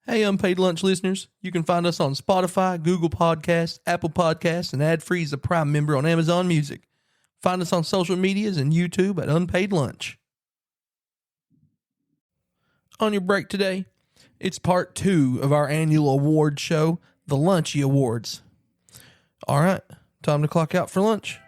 Hey, Unpaid Lunch listeners, you can find us on Spotify, Google Podcasts, Apple Podcasts, and ad-free as a Prime member on Amazon Music. Find us on social medias and YouTube at Unpaid Lunch. On your break today, it's part 2 of our annual award show, the Lunchie Awards. All right, time to clock out for lunch.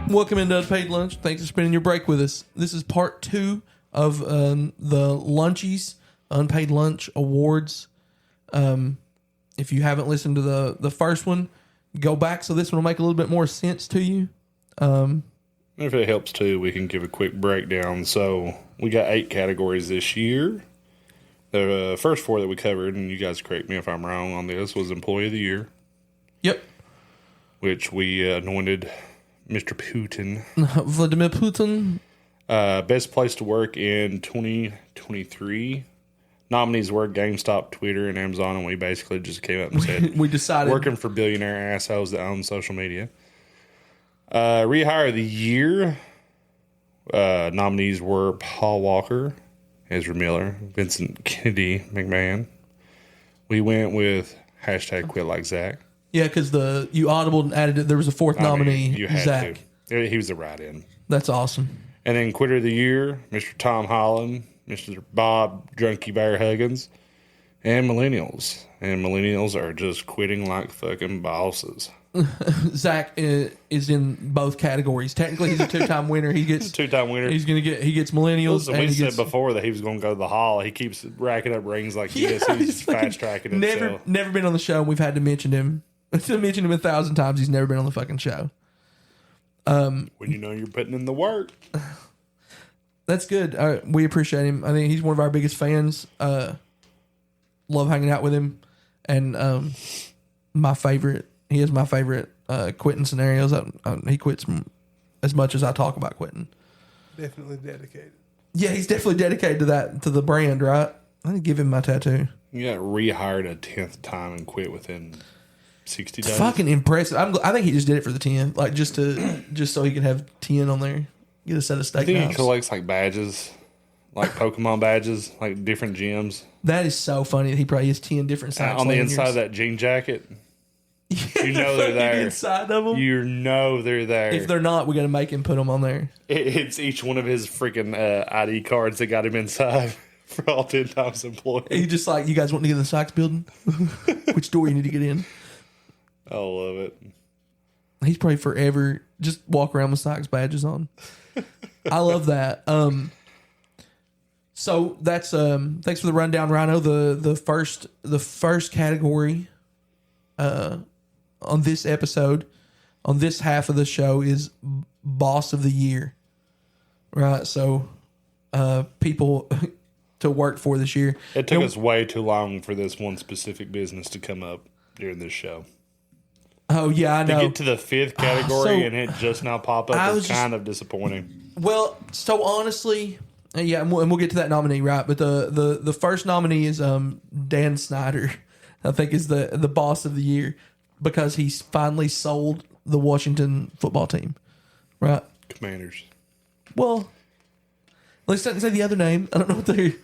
Welcome into Unpaid Lunch. Thanks for spending your break with us. This is part 2 of the Lunchies Unpaid Lunch Awards. If you haven't listened to the first one, go back so this one will make a little bit more sense to you. If it helps too, we can give a quick breakdown. So we got 8 categories this year. The first 4 that we covered, and you guys correct me if I'm wrong on this, was Employee of the Year. Yep. Which we anointed Mr. Putin. Vladimir Putin. Best place to work in 2023. Nominees were GameStop, Twitter, and Amazon, and we basically just came up and said we decided working for billionaire assholes that own social media. Rehire of the Year. Nominees were Paul Walker, Ezra Miller, Vincent Kennedy McMahon. We went with hashtag Quit Like Zach. Yeah, because you audible and added it. There was a 4th nominee, you had Zach. To. He was the write-in. That's awesome. And then Quitter of the Year, Mr. Tom Holland, Mr. Bob Drunky Bear Huggins, and Millennials. And Millennials are just quitting like fucking bosses. Zach is in both categories. Technically, he's a 2-time winner. He gets He's a 2-time winner. He gets Millennials. Listen, we said before that he was going to go to the Hall. He keeps racking up rings like this. He's fast tracking himself. Never been on the show. And we've had to mention him. To mention him 1,000 times. He's never been on the fucking show. When you know you're putting in the work. That's good. We appreciate him. I think he's one of our biggest fans. Love hanging out with him. And my favorite, he is my favorite quitting scenarios. He quits as much as I talk about quitting. Definitely dedicated. Yeah, he's definitely dedicated to the brand, right? I need to give him my tattoo. You got rehired a 10th time and quit within 60 days. It's fucking impressive. I think he just did it for the 10, like just so he could have 10 on there. Get a set of steak. I think he collects like badges, like Pokemon badges, like different gyms. That is so funny. He probably has 10 different sides on the inside of that jean jacket. You know they're there. Inside of them. You know they're there. If they're not, we got to make him put them on there. It's each one of his freaking ID cards that got him inside for all 10 times employed. He just like, you guys want to get in the Sykes building? Which door you need to get in? I love it. He's probably forever just walk around with Sykes badges on. I love that. So that's thanks for the rundown, Rhino. The first category on this episode, on this half of the show, is Boss of the Year. Right, so people to work for this year. It took us way too long for this one specific business to come up during this show. Oh, yeah, I know. To get to the 5th category and it just now pop up is kind of disappointing. Well, so honestly, yeah, and we'll get to that nominee, right? But the first nominee is Dan Snyder, I think is the Boss of the Year, because he's finally sold the Washington football team, right? Commanders. Well, let's not say the other name. I don't know what they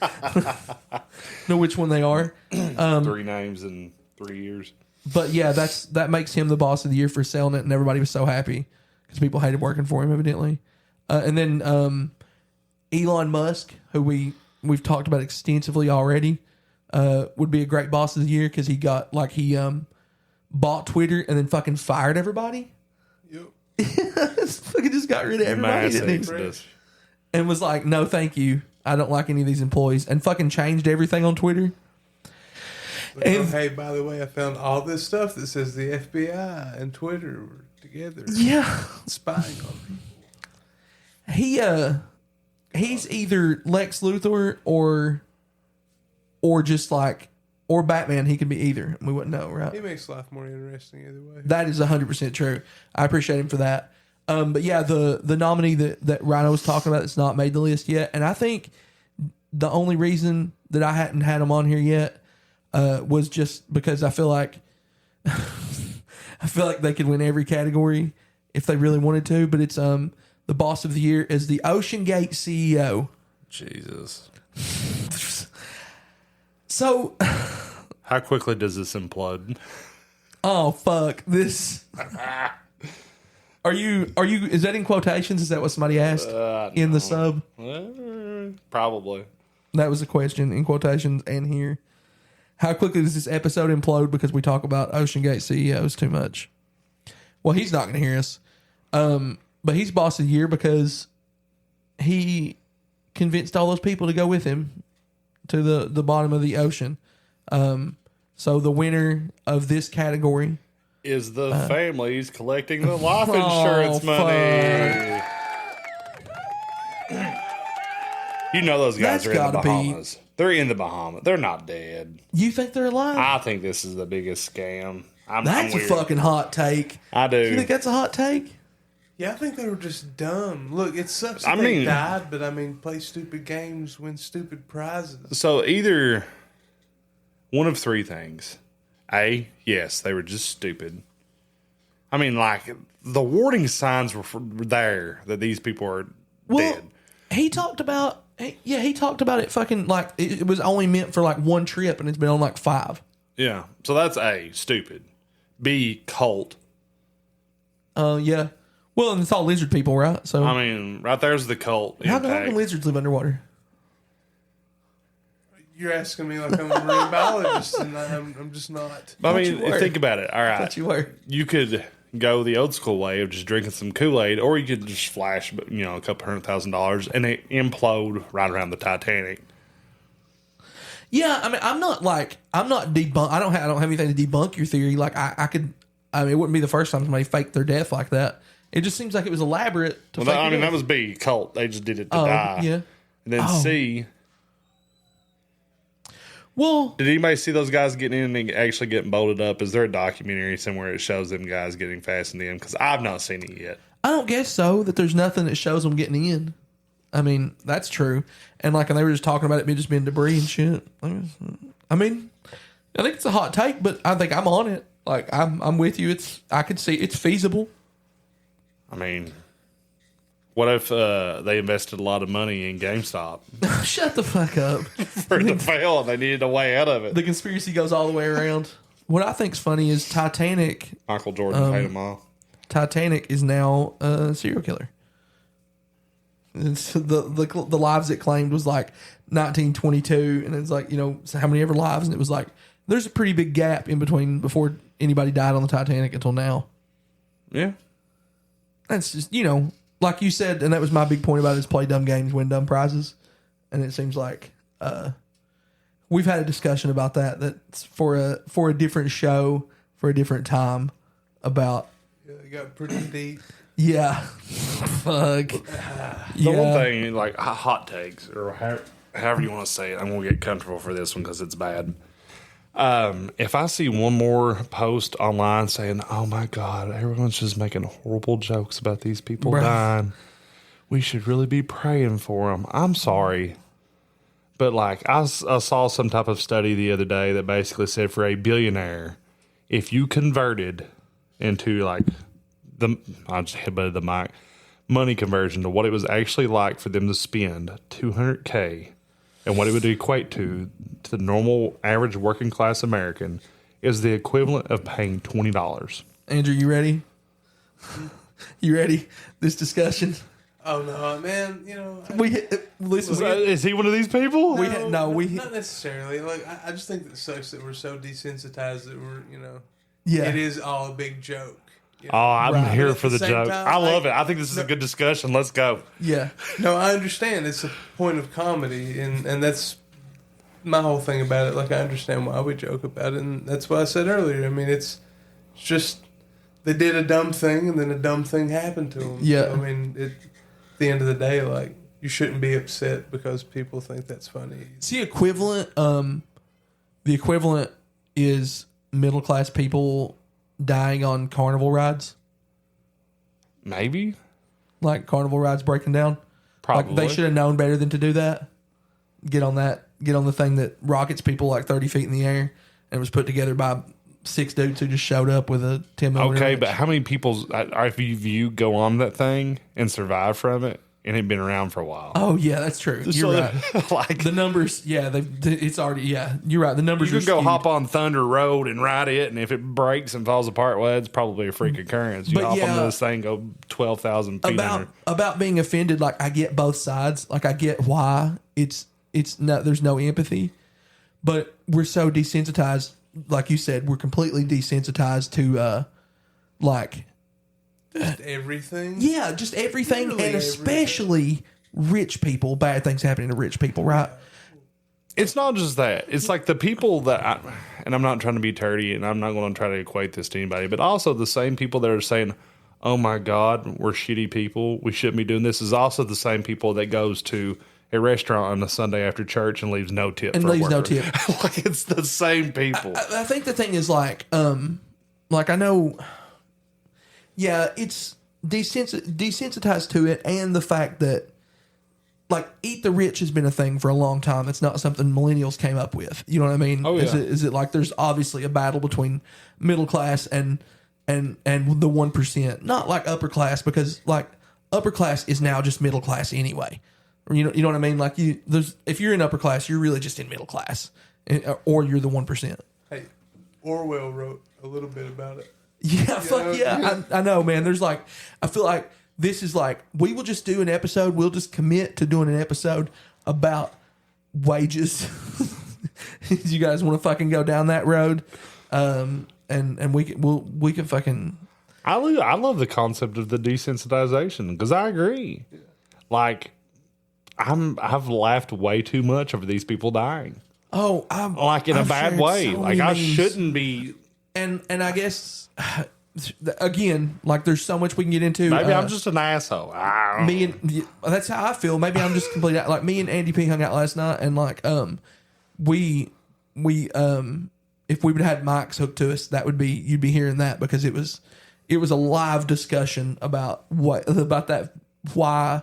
know which one they are. 3 names in 3 years. But yeah, that makes him the Boss of the Year for selling it, and everybody was so happy because people hated working for him, evidently. And then Elon Musk, who we've talked about extensively already, would be a great Boss of the Year because he bought Twitter and then fucking fired everybody. Yep. Fucking just got rid of everybody, didn't he? And was like, no, thank you. I don't like any of these employees, and fucking changed everything on Twitter. And, hey, by the way, I found all this stuff that says the FBI and Twitter were together. Yeah, spying on me. He's either Lex Luthor or just like or Batman. He could be either. We wouldn't know, right? He makes life more interesting either way. That is 100% true. I appreciate him for that. But yeah, the nominee that Rhino was talking about that's not made the list yet, and I think the only reason that I hadn't had him on here yet was just because I feel like they could win every category if they really wanted to. But it's the boss of the year is the Ocean Gate CEO. Jesus. So, how quickly does this implode? Oh fuck this. Are you? Is that in quotations? Is that what somebody asked in the sub? Probably. That was a question in quotations and here. How quickly does this episode implode because we talk about Ocean Gate CEOs too much? Well, he's not going to hear us. But he's boss of the year because he convinced all those people to go with him to the bottom of the ocean. So the winner of this category is the families collecting the life insurance money. You know those guys are in the Bahamas. They're in the Bahamas. They're not dead. You think they're alive? I think this is the biggest scam. That's a fucking hot take. I do. You think that's a hot take? Yeah, I think they were just dumb. Look, it sucks that they died, but play stupid games, win stupid prizes. So either one of three things. A, yes, they were just stupid. The warning signs were there that these people are dead. He talked about it fucking it was only meant for one trip and it's been on 5. Yeah. So that's A, stupid. B, cult. Yeah. Well, and it's all lizard people, right? So right there's the cult. How can lizards live underwater? You're asking me like I'm a marine biologist, and I'm just not. Think about it. All right. I thought you were. You could go the old school way of just drinking some Kool-Aid, or you could just flash, a couple $100,000 and it implode right around the Titanic. Yeah, I'm not debunk. I don't have anything to debunk your theory. I could. It wouldn't be the first time somebody faked their death like that. It just seems like it was elaborate. That was B, cult. They just did it to die. Yeah. And then C. Well, did anybody see those guys getting in and actually getting bolted up? Is there a documentary somewhere that shows them guys getting fastened in? Because I've not seen it yet. I don't guess so. That there's nothing that shows them getting in. That's true. And and they were just talking about it just being debris and shit. I think it's a hot take, but I think I'm on it. I'm with you. I could see it's feasible. What if they invested a lot of money in GameStop? Shut the fuck up. For it to fail, they needed a way out of it. The conspiracy goes all the way around. What I think's funny is Titanic. Michael Jordan paid them off. Titanic is now a serial killer. It's the lives it claimed was 1922, and it's so how many ever lives, and it was there's a pretty big gap in between before anybody died on the Titanic until now. Yeah. That's just, like you said, and that was my big point about it, is play dumb games, win dumb prizes. And it seems like we've had a discussion about that's for a different show, for a different time, about... Yeah, it got pretty deep. Yeah. Fuck. The one thing, hot takes, or however you want to say it, I'm going to get comfortable for this one because it's bad. If I see one more post online saying, "Oh my God, everyone's just making horrible jokes about these people dying. We should really be praying for them." I'm sorry. But I saw some type of study the other day that basically said for a billionaire, if you converted into I just headbutted the mic, money conversion to what it was actually like for them to spend $200K and what it would equate to the normal average working class American is the equivalent of paying $20. Andrew, you ready? You ready? This discussion? Oh no, man! Is he one of these people? Not necessarily. I just think that it sucks that we're so desensitized that we're, it is all a big joke. I'm here for the joke. I love it. I think this is a good discussion. Let's go. Yeah. No, I understand. It's a point of comedy, and that's my whole thing about it. I understand why we joke about it, and that's what I said earlier. It's just they did a dumb thing, and then a dumb thing happened to them. Yeah. So, at the end of the day, you shouldn't be upset because people think that's funny. It's the equivalent. The equivalent is middle class people dying on carnival rides. Maybe. Like carnival rides breaking down. Probably. Like they should have known better than to do that. Get on the thing that rockets people like 30 feet in the air and was put together by 6 dudes who just showed up with a 10 millimeter. Okay, but how many people, if you go on that thing and survive from it, and it had been around for a while? Oh yeah, that's true. You're right. Like the numbers, yeah, it's already, yeah, you're right. The numbers. You are can go skewed. hop on Thunder Road and ride it, and if it breaks and falls apart, well, it's probably a freak occurrence. You But hop yeah, on this thing, go 12,000 feet under. About being offended. Like I get both sides. Like I get why it's not. There's no empathy, but we're so desensitized. Like you said, we're completely desensitized to like just everything. Yeah, just everything, Literally and especially rich people. Bad things happening to rich people, right? It's not just that. It's like the people that, and I'm not trying to be dirty, and I'm not going to try to equate this to anybody, but also the same people that are saying, "Oh my God, we're shitty people. We shouldn't be doing this." Is also the same people that goes to a restaurant on a Sunday after church and leaves no tip. And for a leaves no worker. tip. Like it's the same people. I think the thing is like I know, yeah, it's desensitized to it, and the fact that like eat the rich has been a thing for a long time. It's not something millennials came up with. You know what I mean? Oh, yeah. Is it like there's obviously a battle between middle class and the 1%, not like upper class, because like upper class is now just middle class anyway. You know what I mean? Like if you're in upper class, you're really just in middle class, or you're the 1%. Hey, Orwell wrote a little bit about it. Yeah, fuck yeah. I know, man. There's like, I feel like this is like, we will just do an episode. We'll just commit to doing an episode about wages. You guys want to fucking go down that road? And we can fucking. I love the concept of the desensitization because I agree. Like, I've laughed way too much over these people dying. Oh, like in a bad way. So like I memes. shouldn't be. And I guess again, like there's so much we can get into. Maybe I'm just an asshole. That's how I feel. Maybe I'm just completely like me and Andy P hung out last night, and like we if we would have had mics hooked to us, you'd be hearing that, because it was a live discussion about that, why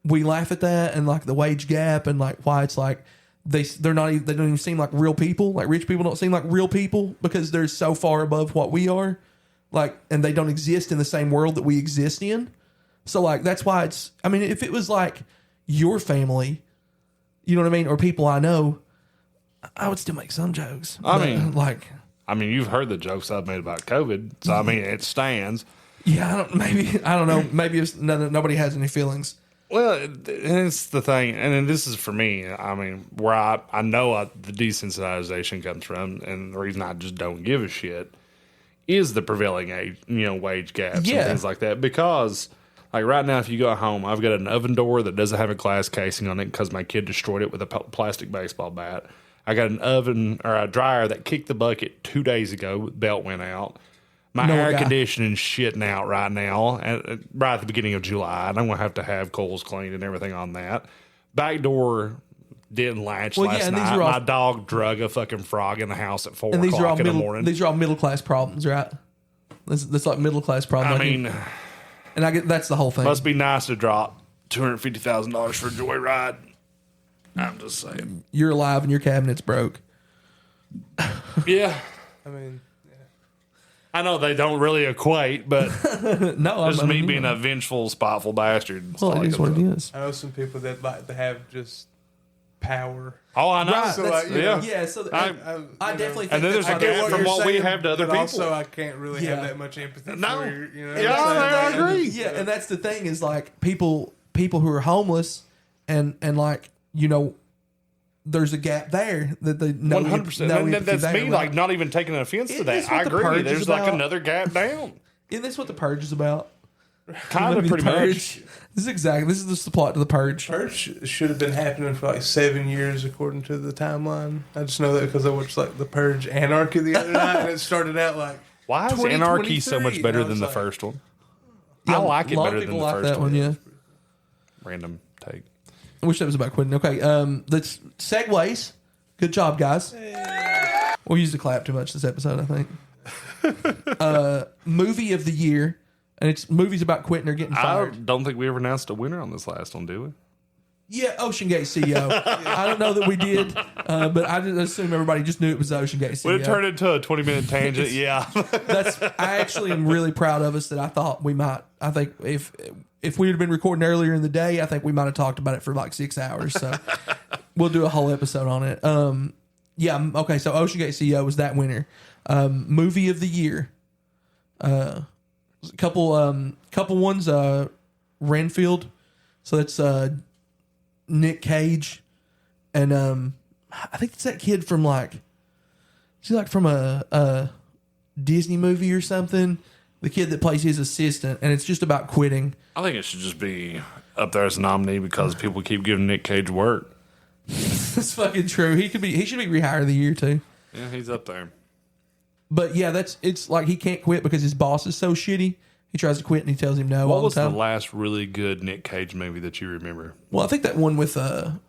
we laugh at that, and like the wage gap, and like why it's like they don't even seem like real people. Like rich people don't seem like real people because they're so far above what we are. Like, and they don't exist in the same world that we exist in. So like that's why I mean, if it was like your family, you know what I mean, or people I know, I would still make some jokes. I mean, you've heard the jokes I've made about COVID, so I mean, it stands. Yeah, I don't know. Maybe it's nobody has any feelings. Well, it's the thing, and then this is for me. I mean, where I know the desensitization comes from, and the reason I just don't give a shit is the prevailing wage gaps and things like that. Because, like right now, if you go home, I've got an oven door that doesn't have a glass casing on it because my kid destroyed it with a plastic baseball bat. I got an oven or a dryer that kicked the bucket 2 days ago. Belt went out. My air conditioning's shitting out right now, right at the beginning of July, and I'm going to have coils cleaned and everything on that. Back door didn't latch last night. My dog drug a fucking frog in the house at 4 o'clock in the morning. These are all middle class problems, right? That's like middle class problems. I mean, and I get that's the whole thing. Must be nice to drop $250,000 for a joyride. I'm just saying. You're alive and your cabinet's broke. Yeah. I mean, I know they don't really equate, but no, it's me being a vengeful, spiteful bastard. Well, it is what it is. I know some people that like to have just power. Oh, I know. Right, So, like, yeah. So I definitely think and then there's a gap from what we have to other people. Also, I can't really have that much empathy for you. You know, I agree. Yeah, and that's the thing is like people who are homeless and like, you know, there's a gap there that they know. 100%. And that's me, right? Like not even taking an offense to that. I agree. There's like another gap down. Isn't this what The Purge is about? Kind of, pretty much. This is the plot to The Purge. Purge should have been happening for like 7 years according to the timeline. I just know that because I watched like The Purge Anarchy the other night, and it started out like, why is Anarchy so much better than the first one? Yeah, I like it better than the like first that one. Yeah. Random take. I wish that was about quitting. Okay, let's segues. Good job, guys. We used to clap too much this episode, I think. Movie of the year. and it's movies about quitting or getting I fired. don't think we ever announced a winner on this last one, do we? Yeah, Ocean Gate CEO. I don't know that we did, but I just assume everybody just knew it was the Ocean Gate CEO. Would it turn into a 20-minute tangent? Yeah. I actually am really proud of us that I thought we might. I think if we had been recording earlier in the day, I think we might have talked about it for like 6 hours. So we'll do a whole episode on it. Yeah. Okay. So Ocean Gate CEO was that winner. Movie of the year. A couple ones. Renfield. So that's Nick Cage, and I think it's that kid from from a Disney movie or something. The kid that plays his assistant, and it's just about quitting. I think it should just be up there as a nominee because people keep giving Nick Cage work. That's fucking true. He should be rehired of the year too. Yeah, he's up there. But yeah, it's like he can't quit because his boss is so shitty. He tries to quit and he tells him no all What the was the time. last really good Nick Cage movie that you remember? Well, I think that one with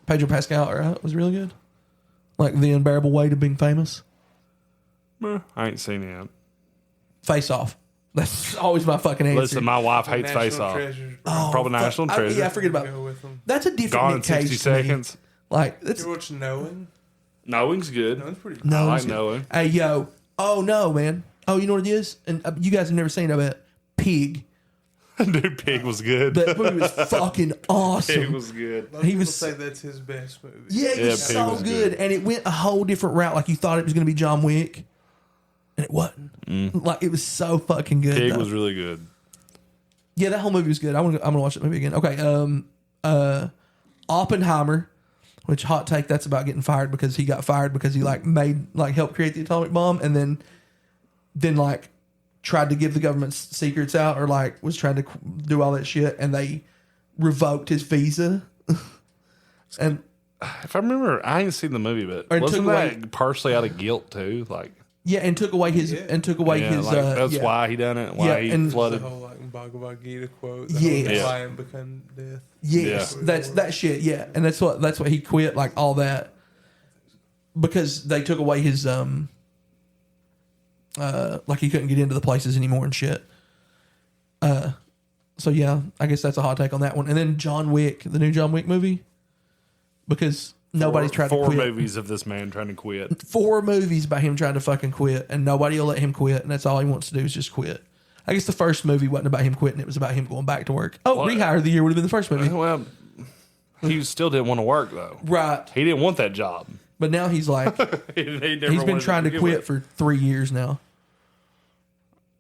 Pedro Pascal, right, was really good. Like The Unbearable Weight of Being Famous. I ain't seen it. Face Off. That's always my fucking answer. Listen, my wife hates National Face Off. Treasures, bro. Oh, Probably fuck. National Treasure. Yeah, I forget about Go with them. That's a different Gone in Nick Cage 60 to me. seconds. Like, that's You watch Knowing? Knowing's good. Knowing's pretty no. I like it's- Knowing. Hey, yo. Oh, no, man. Oh, you know what it is? And you guys have never seen it, I bet. Pig. Dude, Pig was good. That movie was fucking awesome. Pig was good. A lot of He people was- say that's his best movie. Yeah, it Yeah, was Pig so was good. good. And it went a whole different route. Like you thought it was going to be John Wick. And it wasn't. Like, it was so fucking good. Pig though. was really good. Yeah, that whole movie was good. I'm gonna watch that movie again. Okay, Oppenheimer, which hot take, that's about getting fired because he got fired because he helped create the atomic bomb and then tried to give the government's secrets out or was trying to do all that shit and they revoked his visa. And If I remember, I ain't seen the movie, but Or it wasn't took that away- partially out of guilt too? Like, yeah, and took away his Yeah. his that's yeah. why he done it. Why Yeah, he and- The flooded. whole Bhagavad Gita quote. Yes. The Yeah. whole lion become death. Yes, Yeah. that's that shit. Yeah, and that's what he quit, like all that, because they took away his like he couldn't get into the places anymore and shit. So yeah, I guess that's a hot take on that one. And then John Wick, the new John Wick movie, because nobody's tried to Four quit. movies of this man trying to quit. 4 movies by him trying to fucking quit, and nobody will let him quit, and that's all he wants to do is just quit. I guess the first movie wasn't about him quitting; it was about him going back to work. Oh, What? Rehire of the Year would have been the first movie, Well, he still didn't want to work though. right? He didn't want that job. But now he's like. He never He's been wanted trying to begin quit with. for 3 years now.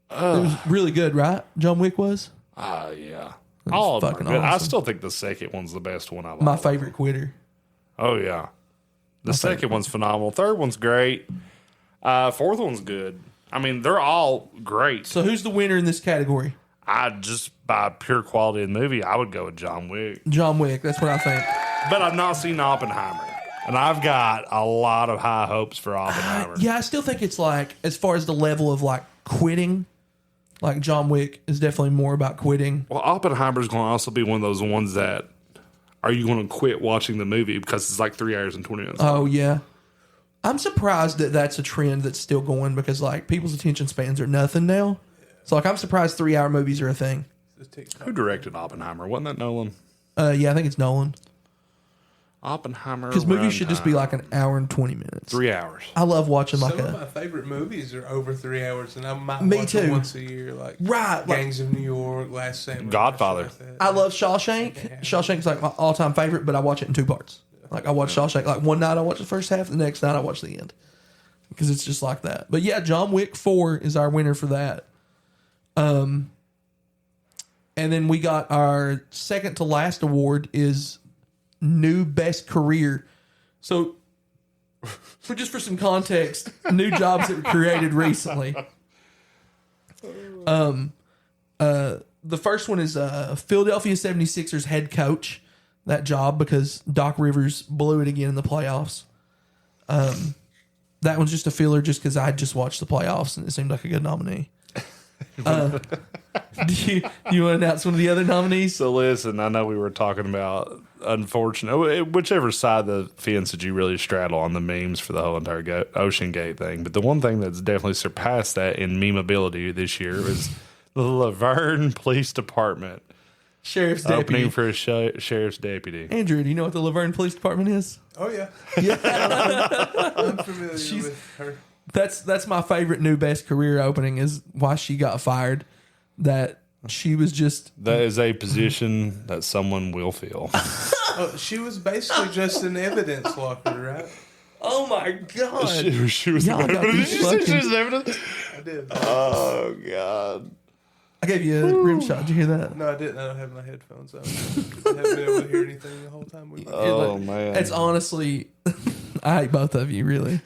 It was really good, right? John Wick was Yeah. All of them are fucking good. I awesome. still think the second one's the best one I've my favorite quitter. Oh yeah, the second one's phenomenal. Third one's great. Fourth one's good. I mean, they're all great. So who's the winner in this category? I just by pure quality of the movie, I would go with John Wick. John Wick. That's what I think. But I've not seen Oppenheimer, and I've got a lot of high hopes for Oppenheimer. Yeah, I still think it's like, as far as the level of like quitting, like John Wick is definitely more about quitting. Well, Oppenheimer's going to also be one of those ones that are you going to quit watching the movie because it's like 3 hours and 20 minutes? Oh yeah, I'm surprised that that's a trend that's still going because like people's attention spans are nothing now. So like I'm surprised 3-hour movies are a thing. The TikTok. Who directed Oppenheimer? Wasn't that Nolan? Yeah, I think it's Nolan Oppenheimer. because movies should just be runtime. like an hour and 20 minutes. 3 hours. I love watching like Some of a my favorite movies are over 3 hours, and I might Me watch too. them once a year, like right. Like, Gangs of New York, Last Samurai, Godfather. shit like that. I love Shawshank. Shawshank's like my all-time favorite, but I watch it in 2 parts. Like I watch Shawshank. Like one night I watch the first half, the next night I watch the end because it's just like that. But yeah, John Wick 4 is our winner for that. And then we got our second to last award is new best career. So, for some context, new jobs that were created recently. The first one is Philadelphia 76ers head coach. That job because Doc Rivers blew it again in the playoffs. That one's just a filler just because I just watched the playoffs and it seemed like a good nominee. Do you want to announce one of the other nominees? So listen, I know we were talking about unfortunate, whichever side of the fence that you really straddle on the memes for the whole entire Ocean Gate thing. But the one thing that's definitely surpassed that in memeability this year is The Laverne Police Department. Sheriff's deputy. Opening for a sheriff's deputy. Andrew, do you know what the Laverne Police Department is? Oh yeah, Yeah. I'm familiar with her. That's my favorite new best career opening is why she got fired. That she was just... That is a position that someone will fill. Oh, she was basically just an evidence locker, right? Oh my God. She was Y'all got Did these you say she fucking- was evidence? I did. Oh, God. I gave you a rim shot. Did you hear that? No, I didn't. I don't have my headphones on. I haven't been able to hear anything the whole time. Oh, man. It's honestly... I hate both of you, really.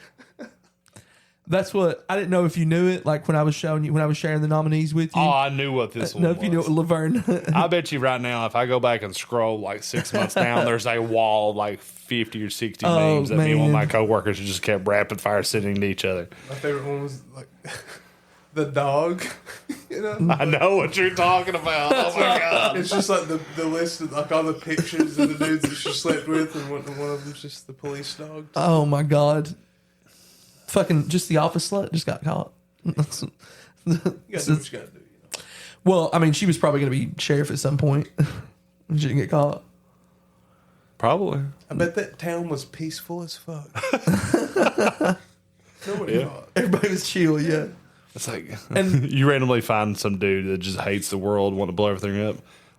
That's what... I didn't know if you knew it, like when I was showing you, when I was sharing the nominees with you. Oh, I knew what this one No, was. if you knew what Laverne... I bet you right now, if I go back and scroll like 6 months down, there's a wall of like 50 or 60 memes that me and one of my coworkers just kept rapid fire sending to each other. My favorite one was like the dog. You know, I know what you're talking about. Oh my God. it's just like the list of like all the pictures of the dudes that she slept with, and one of them's just the police dog. Oh my God. Fucking just the office slut just got caught. You gotta do what you gotta do. You know? Well, I mean, she was probably going to be sheriff at some point. She didn't get caught. Probably. I bet that town was peaceful as fuck. Nobody fought. Everybody was chill, yeah. It's like And- you randomly find some dude that just hates the world, want to blow everything up.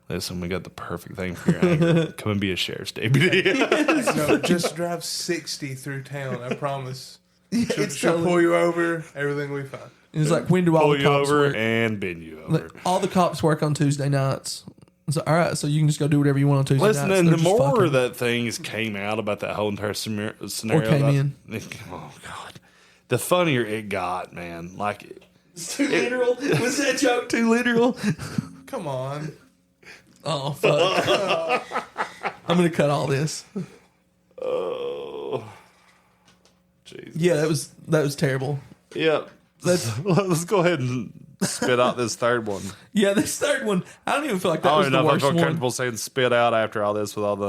Listen, we got the perfect thing for your anger. Come and be a sheriff's deputy. No, just drive 60 through town. I promise. It's She'll totally, pull you over. Everything will be fine. it's like, when do all Pull the you cops over work? and bend you over. Like, all the cops work on Tuesday nights. So, all right, so you can just go do whatever you want on Tuesday Listen, nights. and They're the just more fucking- that things came out about that whole entire scenario, came in. Oh God, the funnier it got, man. Like, It's too literal. Was that joke too literal? Come on. Oh, fuck. I'm going to cut all this. oh, jeez. Yeah, that was terrible. Yep. Let's go ahead and spit out this third one. Yeah, this third one, I don't even feel like that I was don't the know if I worst feel one. comfortable saying spit out after all this with all the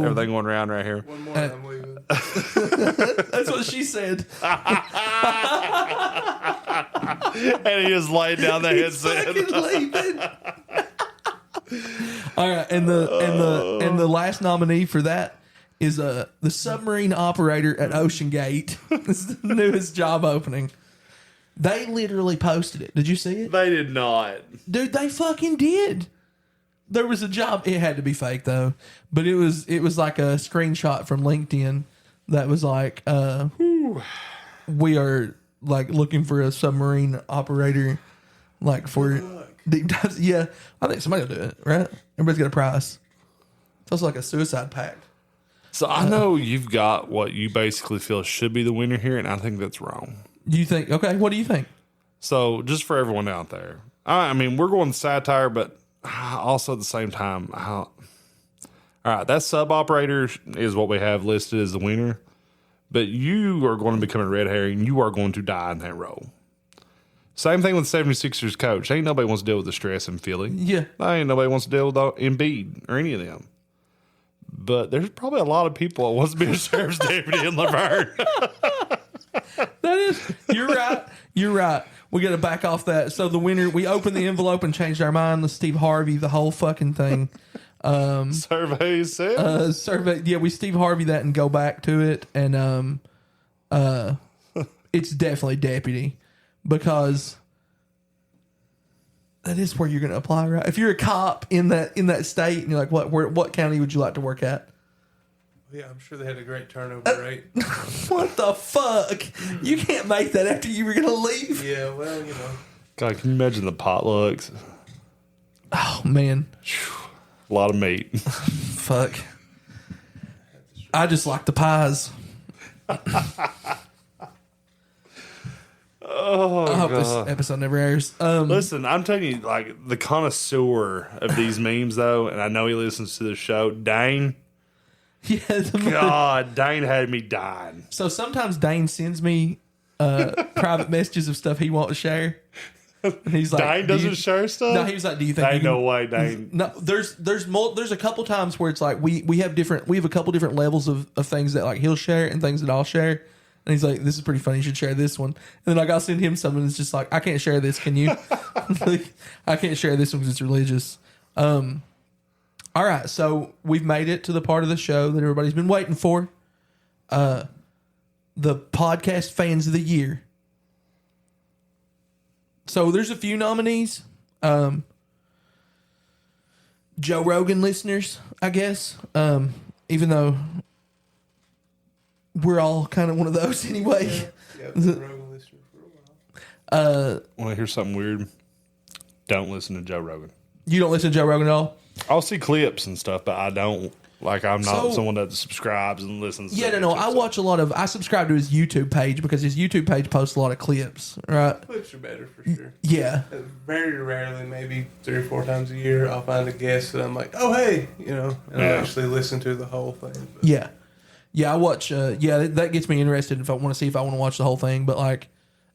everything going around right here. One more and I'm leaving. That's what she said. And he just laid down the headset. Fucking leaving. All right, and the last nominee for that is the submarine operator at Ocean Gate. This is the newest job opening. They literally posted it. Did you see it? They did not. Dude, they fucking did. There was a job. It had to be fake though, but it was like a screenshot from LinkedIn that was like, we are like looking for a submarine operator, like for deep dives. Yeah, I think somebody will do it. Right? Everybody's got a price. It's also like a suicide pact. So I know you've got what you basically feel should be the winner here, and I think that's wrong. You think? Okay, what do you think? So just for everyone out there, I mean, we're going satire, but also at the same time, all right, that sub operator is what we have listed as the winner, but you are going to become a red herring. You are going to die in that role. Same thing with 76ers coach. Ain't nobody wants to deal with the stress in Philly. Yeah, Ain't nobody wants to deal with Embiid or any of them. But there's probably a lot of people that wants to be a sheriff's deputy in Laverne. that is. You're right. You're right. We got to back off that. So the winner, we opened the envelope and changed our mind. The Steve Harvey, the whole fucking thing. Survey said. Survey. Yeah, we Steve Harvey that and go back to it, and it's definitely deputy because that is where you're going to apply, right? If you're a cop in that state, and you're like, what county would you like to work at? Yeah, I'm sure they had a great turnover rate. What the fuck? You can't make that after you were going to leave. Yeah, well, you know. God, can you imagine the potlucks? Oh man, A lot of meat. fuck. I just like the pies. Oh, I hope God. this episode never airs. Listen, I'm telling you, like, the connoisseur of these memes, though, and I know he listens to the show, Dane. Yeah. God, Dane had me dying. So sometimes Dane sends me private messages of stuff he wants to share. And he's like, Dane doesn't share stuff? No, he was like, "Do you think?" Ain't no way, Dane. No, there's a couple times where it's like we have a couple different levels of things that like he'll share and things that I'll share, And he's like, this is pretty funny. You should share this one. And then like, I'll send him something that's just like, I can't share this. Can you? Like, I can't share this one because it's religious. All right. So we've made it to the part of the show that everybody's been waiting for. The podcast fans of the year. So there's a few nominees. Joe Rogan listeners, I guess. Even though we're all kind of one of those anyway. Yeah, Rogan listener for a while. Want to hear something weird? Don't listen to Joe Rogan. You don't listen to Joe Rogan at all? I'll see clips and stuff, but I don't. Like, I'm not someone that subscribes and listens. Yeah, to no. I subscribe to his YouTube page because his YouTube page posts a lot of clips, right? Clips are better for sure. Yeah. Very rarely, maybe 3 or 4 times a year, I'll find a guest that I'm like, oh, hey, and I'll actually listen to the whole thing. But. Yeah. Yeah, I watch, that gets me interested if I want to see if I want to watch the whole thing. But, like,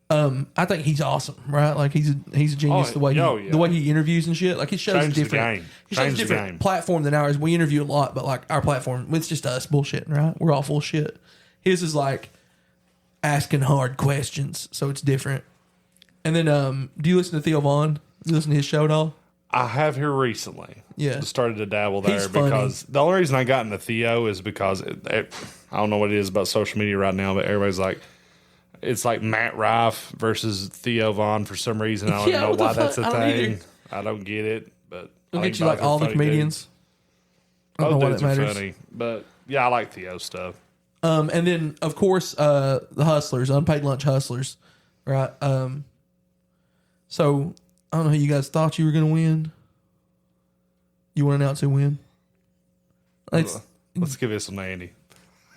I think he's awesome, right? Like, he's a genius the way he interviews and shit. Like, his show's different. His show's a different platform than ours. We interview a lot, but, like, our platform, it's just us bullshitting, right? We're all full shit. His is, like, asking hard questions, so it's different. And then, do you listen to Theo Vaughn? Do you listen to his show at all? I have here recently. Yeah. Started to dabble there He's because the only reason I got into Theo is because I don't know what it is about social media right now, but everybody's like, it's like Matt Rife versus Theo Vaughn for some reason. I don't even know why that's a thing. I don't get it, but it'll get you like all the comedians. I don't know why that matters. Funny, but yeah, I like Theo stuff. And then of course the Hustlers, Unpaid Lunch Hustlers, right? So I don't know who you guys thought you were going to win. You want to announce who win? Let's give this one to Andy.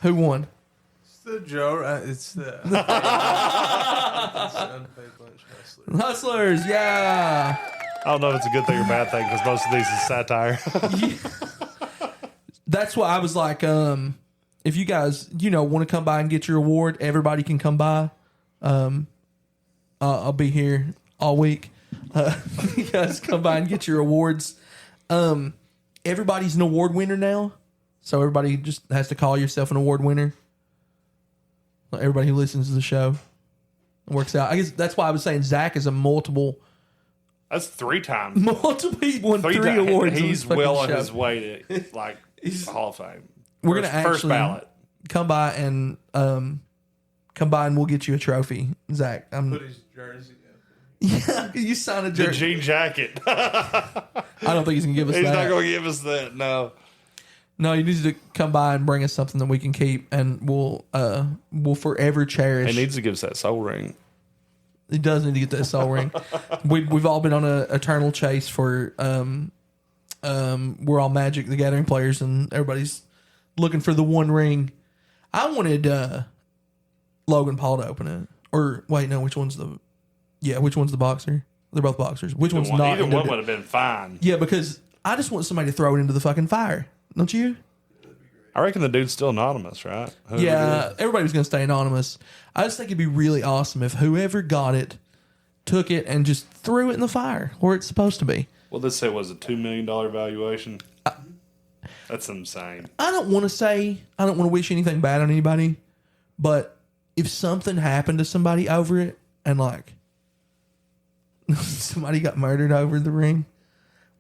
Who won? It's the Joe. It's the Unpaid Lunch Hustlers. Hustlers, yeah. I don't know if it's a good thing or bad thing because most of these is satire. That's why I was like, if you guys, want to come by and get your award, everybody can come by. I'll be here all week. You guys come by and get your awards. Everybody's an award winner now, so everybody just has to call yourself an award winner. Everybody who listens to the show, it works out. I guess that's why I was saying Zach is a multiple. That's 3 times. Multiple people won 3 awards. He's well on his way to Hall of Fame. We're gonna actually first ballot. Come by and we'll get you a trophy, Zach. Put his jersey. Yeah, you sign a jersey. The jean jacket. I don't think he's gonna give us that. He's not gonna give us that. No. No, you need to come by and bring us something that we can keep, and we'll forever cherish. He needs to give us that soul ring. He does need to get that soul ring. We've all been on an eternal chase for we're all Magic the Gathering players, and everybody's looking for the one ring. I wanted Logan Paul to open it, or wait, no, which one's the boxer? They're both boxers. Which one's not? Either one would have been fine. Yeah, because I just want somebody to throw it into the fucking fire. Don't you? I reckon the dude's still anonymous, right? Yeah, everybody was going to stay anonymous. I just think it'd be really awesome if whoever got it took it and just threw it in the fire where it's supposed to be. Well, this say was a $2 million valuation. That's insane. I don't want to wish anything bad on anybody, but if something happened to somebody over it and like somebody got murdered over the ring,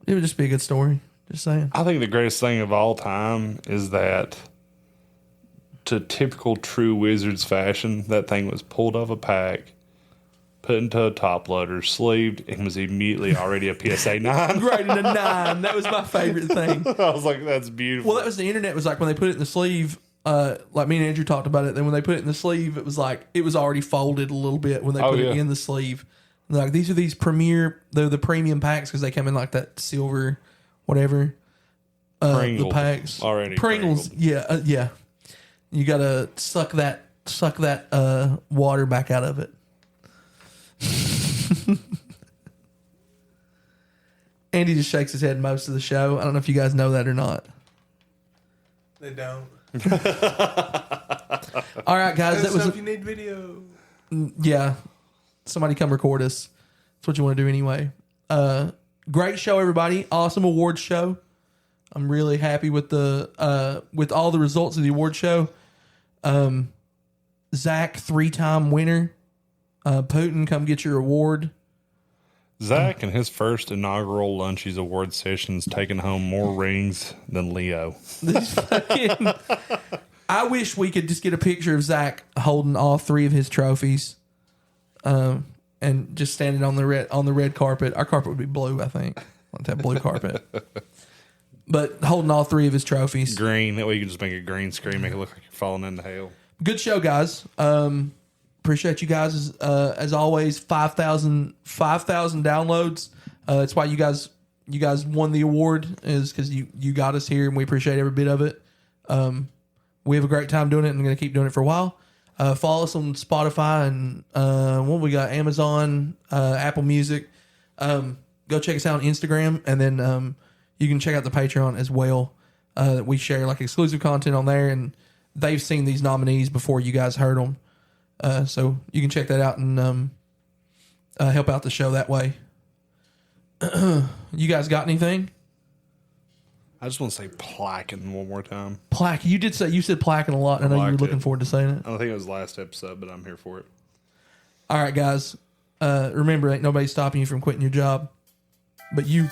it would just be a good story. Just saying. I think the greatest thing of all time is that, to typical true Wizards fashion, that thing was pulled off a pack, put into a top loader, sleeved, and was immediately already a PSA 9. Graded a 9. That was my favorite thing. I was like, that's beautiful. Well, that was the internet. Was like when they put it in the sleeve, like me and Andrew talked about it, then when they put it in the sleeve, it was like, it was already folded a little bit when they put it in the sleeve. And like, these are these they're the premium packs because they come in like that silver, whatever. The packs. Already Pringles. Yeah, yeah. You got to suck that water back out of it. Andy just shakes his head most of the show. I don't know if you guys know that or not. They don't. All right, guys. That was. If you need video. Yeah. Somebody come record us. That's what you want to do anyway. Great show, everybody. Awesome awards show. I'm really happy with with all the results of the award show. Zach, 3-time winner. Putin, come get your award. Zach and his first inaugural Lunchies award sessions taking home more rings than Leo. I wish we could just get a picture of Zach holding all 3 of his trophies, and just standing on the red carpet. Our carpet would be blue, I think. Like that blue carpet. But holding all 3 of his trophies. Green. That way you can just make a green screen, make it look like you're falling into hell. Good show, guys. Appreciate you guys as always. 5,000 downloads. It's why you guys won the award, is because you got us here, and we appreciate every bit of it. We have a great time doing it, and I'm going to keep doing it for a while. Follow us on Spotify and what we got, Amazon, Apple Music. Go check us out on Instagram, and then you can check out the Patreon as well. We share like exclusive content on there, and they've seen these nominees before you guys heard them. So you can check that out and help out the show that way. You guys got anything? I just want to say plaquing one more time. Plaque. You said plaquing a lot. And I know you were looking forward to saying it. I don't think it was last episode, but I'm here for it. All right, guys. Remember, ain't nobody stopping you from quitting your job, but you.